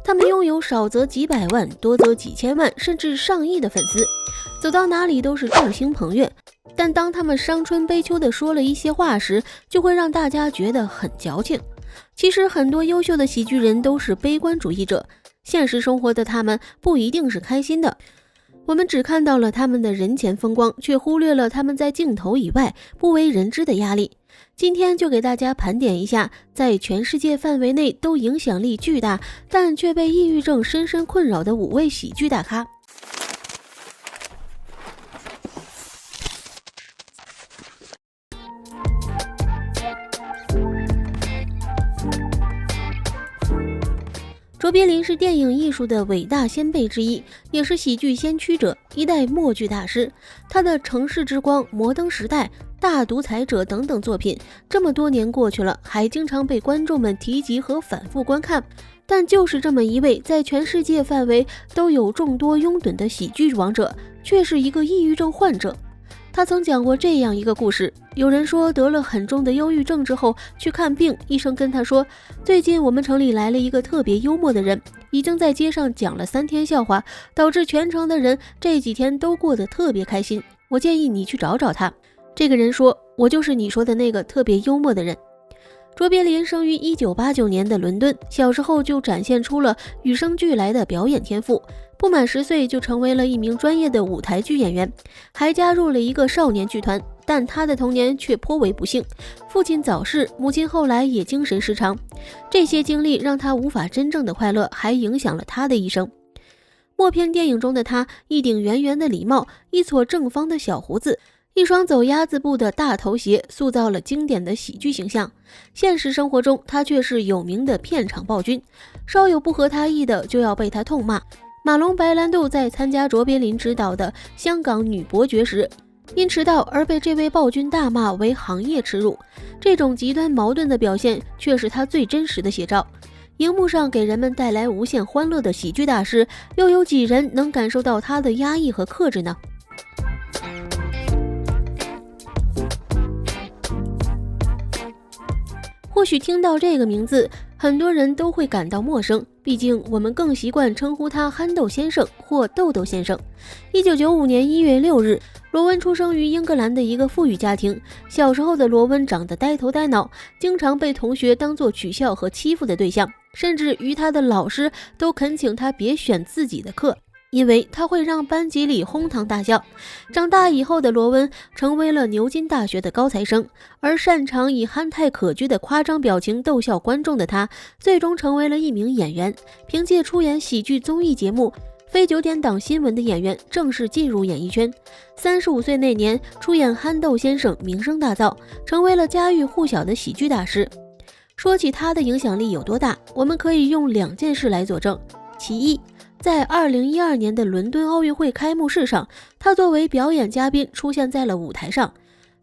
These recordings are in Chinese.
他们拥有少则几百万，多则几千万，甚至上亿的粉丝，走到哪里都是众星捧月。但当他们伤春悲秋地说了一些话时，就会让大家觉得很矫情。其实很多优秀的喜剧人都是悲观主义者，现实生活的他们不一定是开心的。我们只看到了他们的人前风光，却忽略了他们在镜头以外不为人知的压力。今天就给大家盘点一下，在全世界范围内都影响力巨大，但却被抑郁症深深困扰的5位喜剧大咖。卓别林是电影艺术的伟大先辈之一，也是喜剧先驱者，一代默剧大师。他的《城市之光》《摩登时代》《大独裁者》等等作品，这么多年过去了，还经常被观众们提及和反复观看。但就是这么一位在全世界范围都有众多拥趸的喜剧王者，却是一个抑郁症患者。他曾讲过这样一个故事，有人说得了很重的忧郁症之后去看病，医生跟他说，最近我们城里来了一个特别幽默的人，已经在街上讲了3天笑话，导致全城的人这几天都过得特别开心，我建议你去找找他。这个人说，我就是你说的那个特别幽默的人。卓别林生于1989年的伦敦，小时候就展现出了与生俱来的表演天赋，不满10岁就成为了一名专业的舞台剧演员，还加入了一个少年剧团。但他的童年却颇为不幸，父亲早逝，母亲后来也精神失常，这些经历让他无法真正的快乐，还影响了他的一生。默片电影中的他，一顶圆圆的礼帽，一撮正方的小胡子，一双走鸭子步的大头鞋，塑造了经典的喜剧形象。现实生活中，他却是有名的片场暴君，稍有不合他意的就要被他痛骂。马龙白兰度在参加卓别林执导的香港女伯爵时，因迟到而被这位暴君大骂为行业耻辱。这种极端矛盾的表现却是他最真实的写照。荧幕上给人们带来无限欢乐的喜剧大师，又有几人能感受到他的压抑和克制呢？或许听到这个名字，很多人都会感到陌生，毕竟我们更习惯称呼他憨豆先生或豆豆先生。1995年1月6日，罗温出生于英格兰的一个富裕家庭。小时候的罗温长得呆头呆脑，经常被同学当作取笑和欺负的对象，甚至于他的老师都恳请他别选自己的课，因为他会让班级里哄堂大笑。长大以后的罗温成为了牛津大学的高材生，而擅长以憨态可掬的夸张表情逗笑观众的他，最终成为了一名演员。凭借出演喜剧综艺节目非9点档新闻的演员，正式进入演艺圈。35岁那年，出演憨豆先生名声大噪，成为了家喻户晓的喜剧大师。说起他的影响力有多大，我们可以用2件事来佐证。其一，在2012年的伦敦奥运会开幕式上，他作为表演嘉宾出现在了舞台上。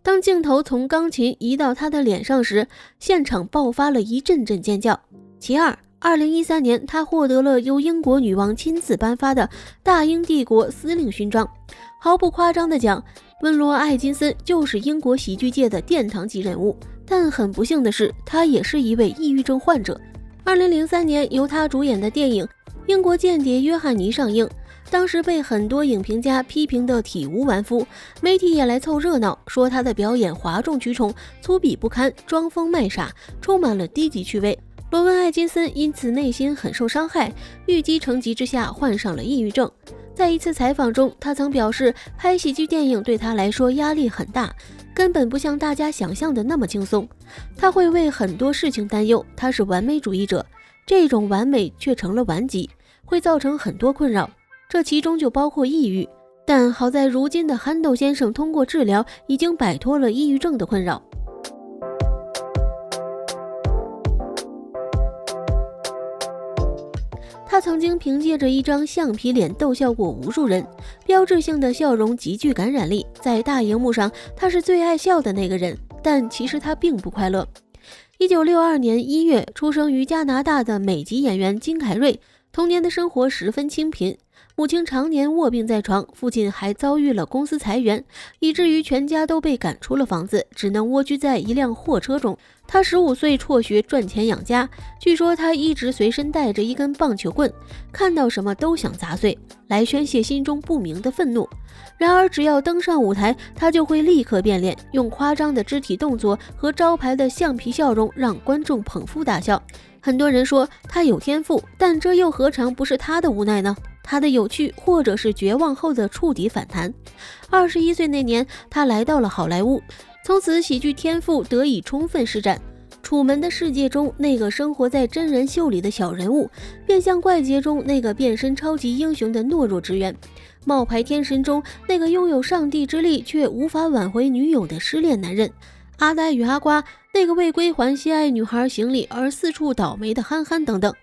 当镜头从钢琴移到他的脸上时，现场爆发了一阵阵尖叫。其二，2013年他获得了由英国女王亲自颁发的大英帝国司令勋章。毫不夸张地讲，温罗·艾金森就是英国喜剧界的殿堂级人物。但很不幸的是，他也是一位抑郁症患者。2003年由他主演的电影《英国间谍约翰尼》上映，当时被很多影评家批评得体无完肤，媒体也来凑热闹，说他的表演哗众取宠，粗鄙不堪，装疯卖傻，充满了低级趣味。罗文·艾金森因此内心很受伤害，郁积成疾之下患上了抑郁症。在一次采访中，他曾表示，拍喜剧电影对他来说压力很大，根本不像大家想象的那么轻松。他会为很多事情担忧，他是完美主义者，这种完美却成了顽疾，会造成很多困扰，这其中就包括抑郁。但好在如今的憨豆先生通过治疗已经摆脱了抑郁症的困扰。他曾经凭借着一张橡皮脸逗笑过无数人，标志性的笑容极具感染力，在大荧幕上他是最爱笑的那个人，但其实他并不快乐。1962年1月，出生于加拿大的美籍演员金凯瑞童年的生活十分清贫，母亲常年卧病在床，父亲还遭遇了公司裁员，以至于全家都被赶出了房子，只能蜗居在一辆货车中。他15岁辍学赚钱养家，据说他一直随身带着一根棒球棍，看到什么都想砸碎，来宣泄心中不明的愤怒。然而只要登上舞台，他就会立刻变脸，用夸张的肢体动作和招牌的橡皮笑容让观众捧腹大笑。很多人说他有天赋，但这又何尝不是他的无奈呢？他的有趣或者是绝望后的触底反弹。21岁那年，他来到了好莱坞，从此喜剧天赋得以充分施展。楚门的世界中那个生活在真人秀里的小人物，变相怪杰中那个变身超级英雄的懦弱职员，冒牌天神中那个拥有上帝之力却无法挽回女友的失恋男人，阿呆与阿瓜那个为归还心爱女孩行李而四处倒霉的憨憨等等。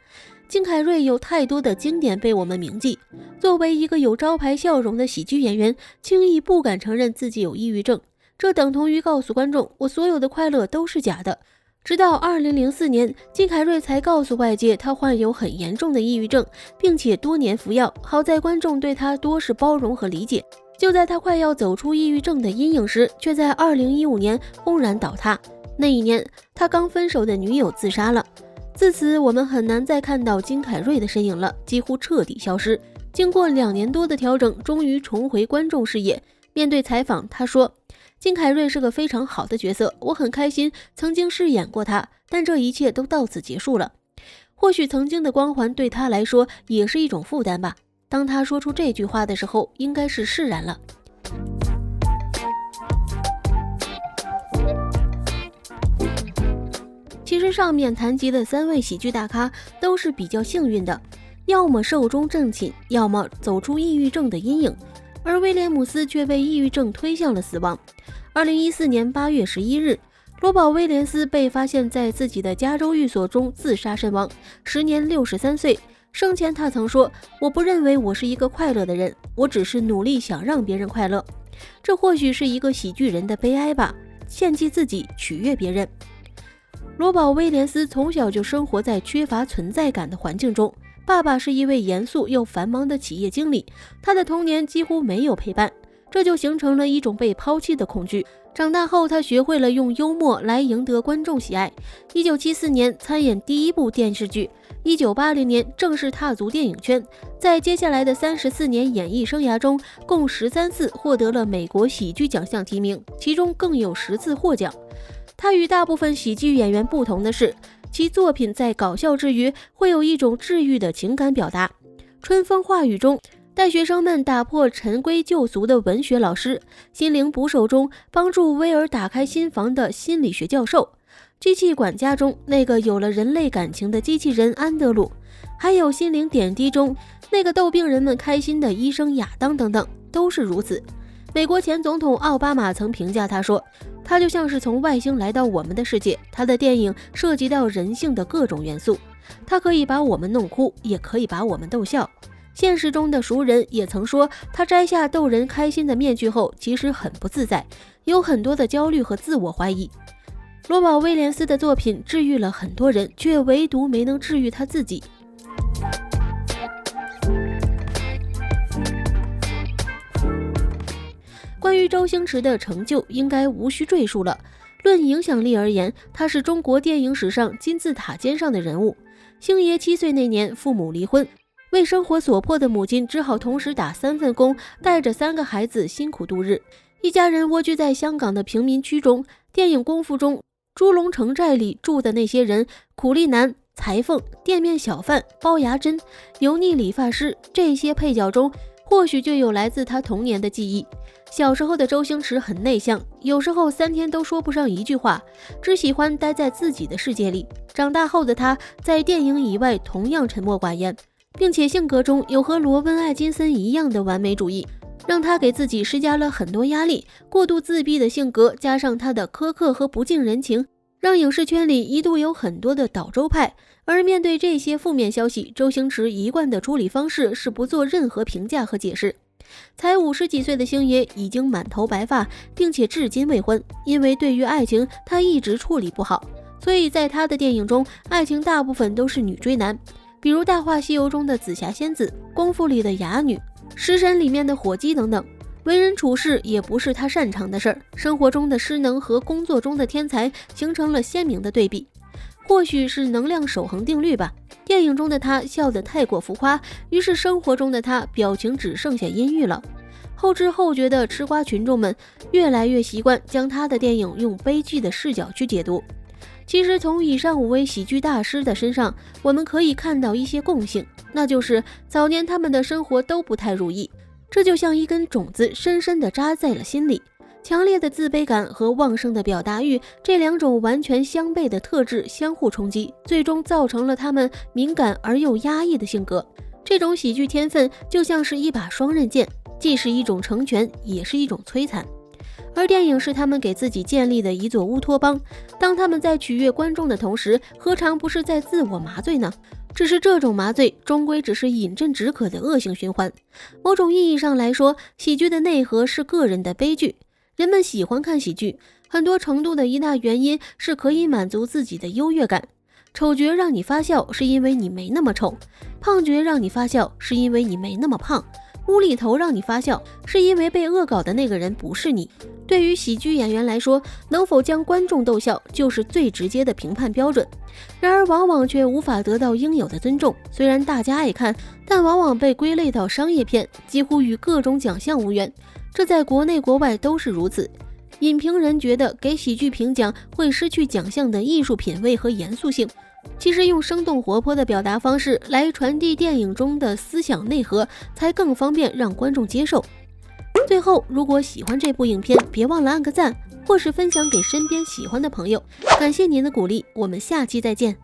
金凯瑞有太多的经典被我们铭记。作为一个有招牌笑容的喜剧演员，轻易不敢承认自己有抑郁症，这等同于告诉观众，我所有的快乐都是假的。直到2004年，金凯瑞才告诉外界他患有很严重的抑郁症，并且多年服药，好在观众对他多是包容和理解。就在他快要走出抑郁症的阴影时，却在2015年轰然倒塌。那一年，他刚分手的女友自杀了。自此，我们很难再看到金凯瑞的身影了，几乎彻底消失。经过2年多的调整，终于重回观众视野。面对采访，他说：“金凯瑞是个非常好的角色，我很开心曾经饰演过他，但这一切都到此结束了。或许曾经的光环对他来说也是一种负担吧。”当他说出这句话的时候，应该是释然了。其实上面谈及的3位喜剧大咖都是比较幸运的，要么寿终正寝，要么走出抑郁症的阴影，而威廉姆斯却被抑郁症推向了死亡。2014年8月11日，罗宝·威廉斯被发现在自己的加州寓所中自杀身亡，时年63岁。生前他曾说：“我不认为我是一个快乐的人，我只是努力想让别人快乐。”这或许是一个喜剧人的悲哀吧，献祭自己，取悦别人。罗宝·威廉斯从小就生活在缺乏存在感的环境中，爸爸是一位严肃又繁忙的企业经理，他的童年几乎没有陪伴，这就形成了一种被抛弃的恐惧。长大后，他学会了用幽默来赢得观众喜爱。1974年参演第一部电视剧，1980年正式踏足电影圈，在接下来的34年演艺生涯中，共13次获得了美国喜剧奖项提名，其中更有10次获奖。他与大部分喜剧演员不同的是，其作品在搞笑之余会有一种治愈的情感表达。春风化雨中带学生们打破陈规旧俗的文学老师，心灵捕手中帮助威尔打开心房的心理学教授，机器管家中那个有了人类感情的机器人安德鲁，还有心灵点滴中那个逗病人们开心的医生亚当等等，都是如此。美国前总统奥巴马曾评价他说，他就像是从外星来到我们的世界，他的电影涉及到人性的各种元素，他可以把我们弄哭，也可以把我们逗笑。现实中的熟人也曾说，他摘下逗人开心的面具后其实很不自在，有很多的焦虑和自我怀疑。罗宝·威廉斯的作品治愈了很多人，却唯独没能治愈他自己。关于周星驰的成就应该无需赘述了，论影响力而言，他是中国电影史上金字塔尖上的人物。星爷7岁那年父母离婚，为生活所迫的母亲只好同时打3份工，带着3个孩子辛苦度日。一家人蜗居在香港的贫民区中，电影《功夫》中猪笼城寨里住的那些人，苦力男、裁缝、店面小贩、包牙针、油腻理发师，这些配角中或许就有来自他童年的记忆。小时候的周星驰很内向，有时候3天都说不上一句话，只喜欢待在自己的世界里。长大后的他在电影以外同样沉默寡言，并且性格中有和罗温·艾金森一样的完美主义，让他给自己施加了很多压力。过度自闭的性格加上他的苛刻和不近人情，让影视圈里一度有很多的倒周派。而面对这些负面消息，周星驰一贯的处理方式是不做任何评价和解释。才50几岁的星爷已经满头白发，并且至今未婚，因为对于爱情他一直处理不好，所以在他的电影中，爱情大部分都是女追男。比如《大话西游》中的紫霞仙子，《功夫》里的哑女，《食神》里面的火鸡等等。为人处事也不是他擅长的事儿，生活中的失能和工作中的天才形成了鲜明的对比。或许是能量守恒定律吧，电影中的他笑得太过浮夸，于是生活中的他表情只剩下阴郁了。后知后觉的吃瓜群众们越来越习惯将他的电影用悲剧的视角去解读。其实从以上5位喜剧大师的身上，我们可以看到一些共性，那就是早年他们的生活都不太如意，这就像一根种子深深地扎在了心里。强烈的自卑感和旺盛的表达欲，这2种完全相悖的特质相互冲击，最终造成了他们敏感而又压抑的性格。这种喜剧天分就像是一把双刃剑，既是一种成全，也是一种摧残。而电影是他们给自己建立的一座乌托邦，当他们在取悦观众的同时，何尝不是在自我麻醉呢？只是这种麻醉终归只是饮鸩止渴的恶性循环。某种意义上来说，喜剧的内核是个人的悲剧。人们喜欢看喜剧，很多程度的一大原因是可以满足自己的优越感。丑角让你发笑是因为你没那么丑，胖角让你发笑是因为你没那么胖，无厘头让你发笑是因为被恶搞的那个人不是你。对于喜剧演员来说，能否将观众逗笑就是最直接的评判标准，然而往往却无法得到应有的尊重。虽然大家爱看，但往往被归类到商业片，几乎与各种奖项无缘，这在国内国外都是如此。影评人觉得给喜剧评奖会失去奖项的艺术品味和严肃性，其实用生动活泼的表达方式来传递电影中的思想内核，才更方便让观众接受。最后，如果喜欢这部影片，别忘了按个赞，或是分享给身边喜欢的朋友。感谢您的鼓励，我们下期再见。